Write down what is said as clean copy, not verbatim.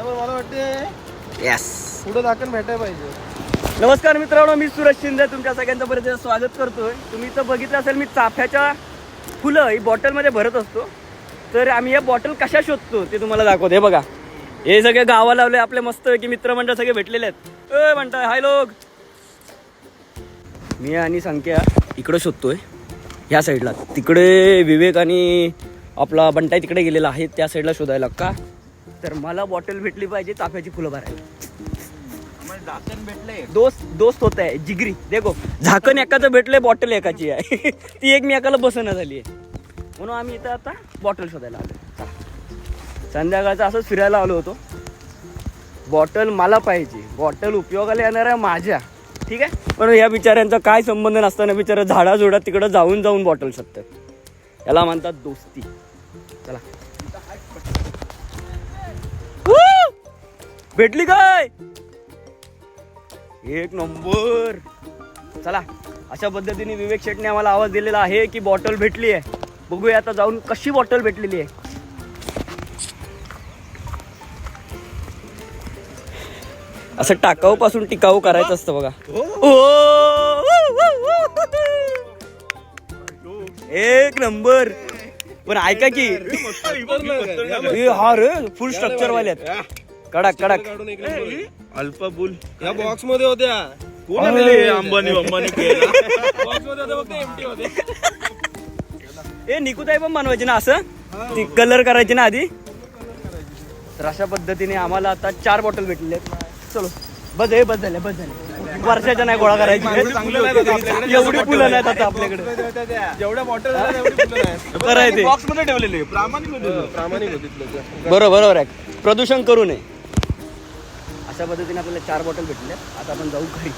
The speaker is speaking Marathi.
मला वाटते यस पुढे दाखल भेटायला पाहिजे. नमस्कार मित्रांनो, मी सुरज शिंदे तुमच्या सगळ्यांचं परत स्वागत करतोय. तुम्ही तर बघितलं असेल मी चाफ्याच्या फुलं ही बॉटलमध्ये भरत असतो. तर आम्ही या बॉटल कशा शोधतो ते तुम्हाला दाखवतो. हे बघा, हे सगळे गावा लावले आपले मस्त की मित्रमंडळ सगळे भेटलेले आहेत. म्हणताय हाय लोक. मी आणि संख्या इकडं शोधतोय ह्या साईडला. तिकडे विवेक आणि आपला बंटाई तिकडे गेलेला आहे त्या साईडला शोधायला. का तर मला बॉटल भेटली पाहिजे चाफ्याची फुलं भरायला. दोस्त होत आहे जिगरी. देखो झाकण एकाचं भेटलंय, बॉटल एकाची आहे. ती एक मी एकाला बसना झाली आहे. म्हणून आम्ही इथं आता बॉटल शोधायला आलो. संध्याकाळचं असंच फिरायला आलो होतो. बॉटल मला पाहिजे, बॉटल उपयोगाला येणार आहे माझ्या, ठीक आहे. पण या बिचाऱ्यांचा काय संबंध नसताना बिचारा झाडाझोडात तिकडं जाऊन बॉटल शोधतात. याला म्हणतात दोस्ती. चला भेटली काय, एक नंबर. चला, अशा पद्धतीने विवेक शेटने आम्हाला आवाज दिलेला आहे की बॉटल भेटली आहे. बघूया आता जाऊन कशी बॉटल भेटलेली आहे. असं टाकाऊ पासून टिकाऊ करायचं असतं बघा. एक नंबर. पण ऐका की हा रे फुल स्ट्रक्चर वाले आहेत. कडक अल्पाबुल या बॉक्स मध्ये होत्या. अंबानी ए निकुताई पण बनवायची ना असं, ती कलर करायची ना आधी. तर अशा पद्धतीने आम्हाला आता 4 बॉटल भेटलेले आहेत. चलो बस झाले. वर्षाच्या नाही गोळा करायची. एवढी फुलं नाहीत आता आपल्याकडे. जेवढ्या बॉटल करायचे बॉक्स मध्ये ठेवलेले प्रामाणिक होते. बरोबर आहे, प्रदूषण करू नये. अशा पद्धतीने आपल्याला 4 बॉटल भेटले. आता आपण जाऊ घरी.